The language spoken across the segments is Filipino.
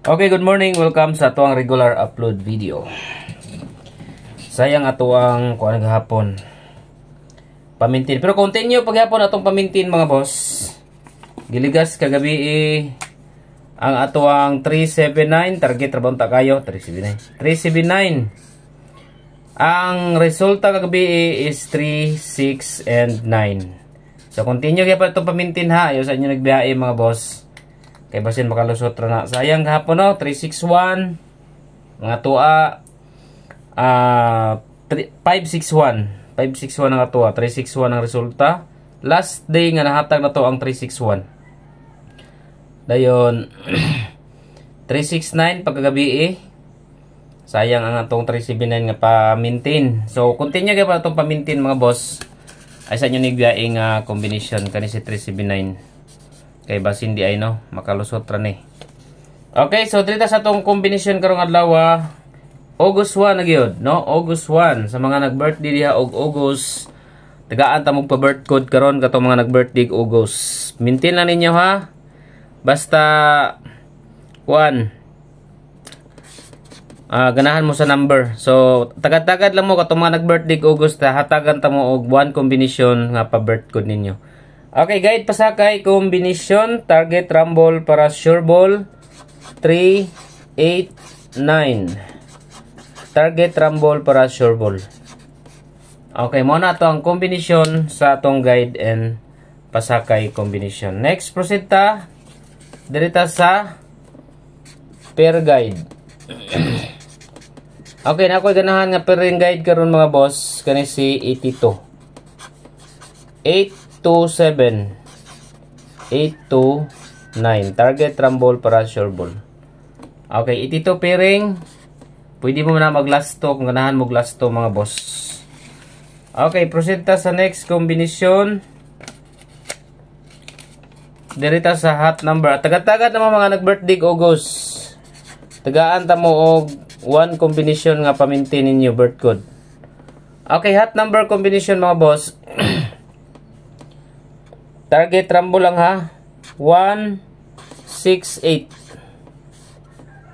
Okay, good morning. Welcome sa atuang regular upload video. Sayang atuang kuan gahapon. Pamintin. Pero continue paghapon atong pamintin mga boss. Giligas kagabi ang atuang 379 target rabon ta kayo 379. 379. Ang resulta kagabi is 3, 6 and 9. So continue gyapon atong pamintin ha. Ayo sa inyo nagbiyahe mga boss. Kay basin makalusot ra na. Sayang gahapon no, 361 mga tua 561 ang atua, 361 ang resulta. Last day nga nahatag na to ang 361. Dayon 369 pagkagabi sayang ang atong 379 nga pa-maintain. So continue gyud pa atong pa-maintain mga boss. Ay sa inyo nigbiyae nga combination kani si 379. Kay basin di ay no, makalusot ra ni. Okay, so dito sa atong combination karong adlaw, August 1 na gyud, no? August 1 sa mga nag-birthday diha og August. Tagaan ta mo pa birth code karon katong mga nag-birthday og August. Maintain lang ninyo ha. Basta 1 ganahan mo sa number. So tagad-tagad lang mo katong mga nag-birthday og August, hatagan ta mo og 1 combination nga pa birth code ninyo. Okay, guide pasakay combination target rumble para sure ball 3, 8, 9. Target rumble para sure ball. Okay, mo na to ang combination sa atong guide and pasakay combination. Next, proceed ta dirita sa pair guide. Okay, na ako'y ganahan nga pairing guide karon mga boss, kani si 82. 827 829 target rumble para sure ball. Okay, 82 pairing. Pwede mo na maglasto kung ganahan mo glasto mga boss. Okay, proceed ta sa next combination. Dirita sa hot number. Tagad-tagad naman mga nag-birthday August. Tagaan ta mo og 1 combination nga pa-maintain ninyo birth code. Okay, hot number combination mga boss. Target rumble lang ha. 1, 6, 8.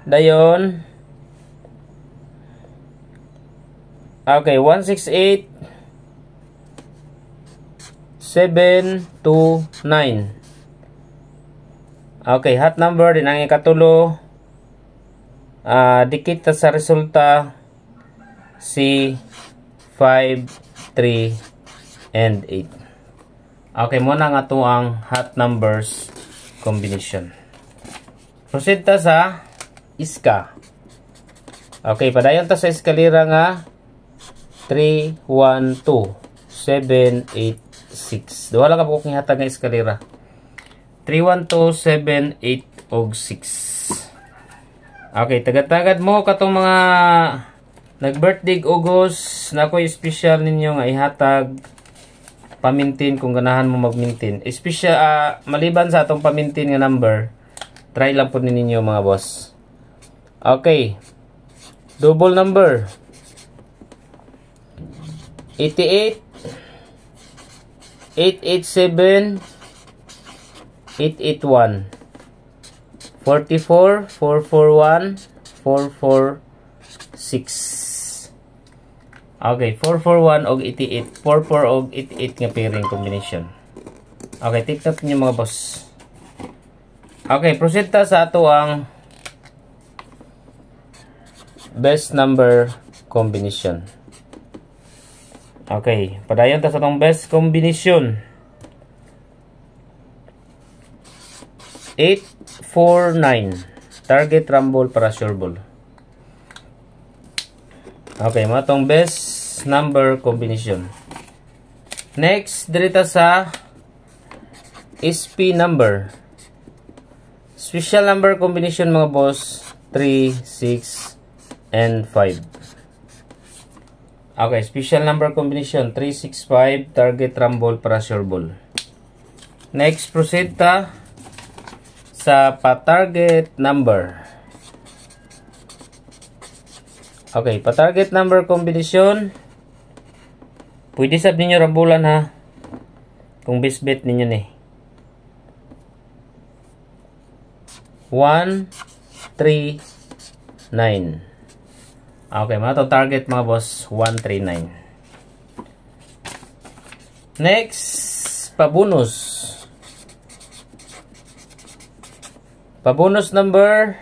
Dayon. Okay, 1, 6, 8. 7, 2, 9. Okay, hot number din ang ikatulo. Dikit ta sa resulta si 5, 3, and 8. Okay, muna nga ito ang hot numbers combination. Proceed ta sa iska. Okay, padayon ta sa eskalera nga 3, 1, 2, 7, 8, 6. Duha lang ka po kung hatag nga eskalera. 3, 1, 2, 7, 8, og 6. Okay, tagad-tagad mo katong mga nag-birthday August na ako'y special ninyo nga ihatag pamintin kung ganahan mo mag-maintain. Special, maliban sa atong pamintin nga number, try lang po ninyo mga boss. Okay. Double number. 88, 887, 881, 44, 441, 446. Okay, 441 og 88, 44 og 88 nga pairing combination. Okay, take note niyo mga boss. Okay, proceed ta sa ato ang best number combination. Okay, padayon ta sa atong best combination. 849 target rumble para sure ball. Okay, mo atong best number combination. Next, dirita sa SP number. Special number combination mga boss, 3, 6, and 5. Okay, special number combination, 3, 6, 5, target rumble para sure ball. Next, proceed ta sa pa-target number. Okay, pa-target number combination. Pwede sab ninyo rambulan ha. Kung best bet ninyo ni. 1, 139. Okay, mga to target mga boss, 139. Next, pabonus. Pabonus number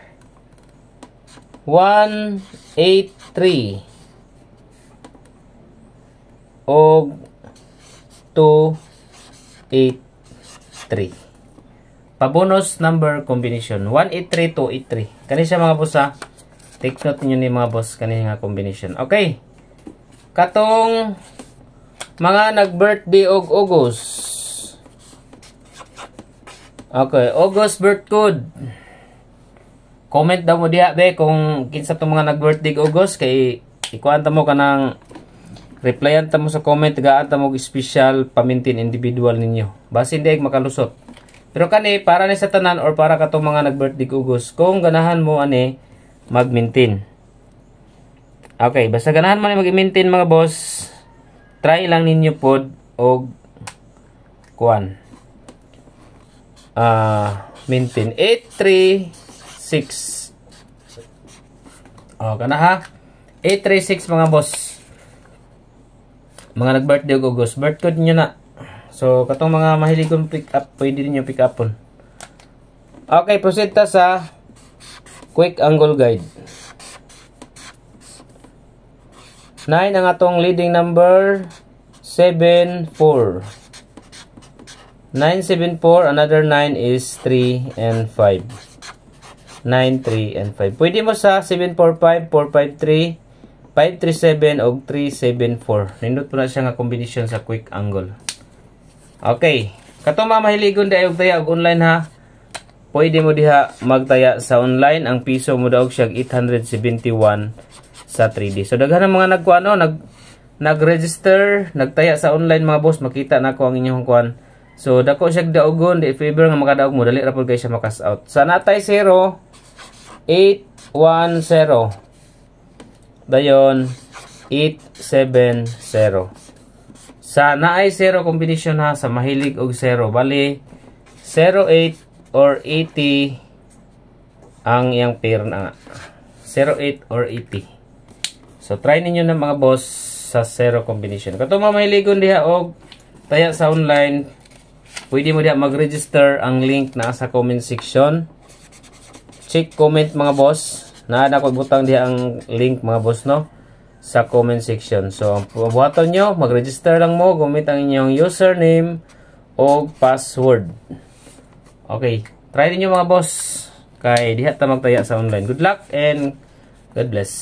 183 o 283. Pabonus number combination 183, 283. Kani siya mga boss ha. Take note niyo ni mga boss kani nga combination. Okay. Katong mga nag-birthday og August. Okay, August birth code. Comment daw mo diha be kung kinsa tong mga nag-birthday og August kay ikuan ta mo kanang replyan ta mo sa comment gaan ta mo special pamintin individual ninyo. Basin diay makalusot. Pero kani para ni sa tanan or para katong mga nag-birthday og August kung ganahan mo ani mag-maintain. Okay, basta ganahan mo ni mag-maintain mga boss. Try lang ninyo pod og kuan. Maintain 836. Kana ha. 836 mga boss. Mga nag-birthday og August, birth code niyo na. So katong mga mahiligon pick up, pwede niyo pick upon. Okay, proceed ta sa quick angle guide. 9 ang atong leading number 74. 974, another 9 is 3 and 5. 9, 3 and 5. Pwede mo sa 745, 453, 537 o 374. Nindot po na siya nga combination sa quick angle. Okay. Katong mga mahiligon dahil og taya og online ha. Pwede mo diha magtaya sa online. Ang piso mo daw siya 871 sa 3D. So daghan ang mga nag-register, nagtaya sa online mga boss, makita na ko ang inyong kuan. So dako siya daugon, di favor nga makadaog mo, dali ra pud kay siya makas out. Sa natay 0 810. Dayon 870. Sa naay 0 combination ha, sa mahilig og 0, bali 08 or 80 ang iyang pair na 08 or 80. So try ninyo na mga boss sa 0 combination. Kato mamahiligon diha og taya sa online, pwede mo diha mag-register. Ang link na sa comment section. Check comment mga boss. Naa ko butang diha ang link mga boss no sa comment section. So ang buhaton nyo, mag-register lang mo, gamit ang inyong username o password. Okay, try niyo mga boss. Kay diha ta magtaya sa online. Good luck and God bless.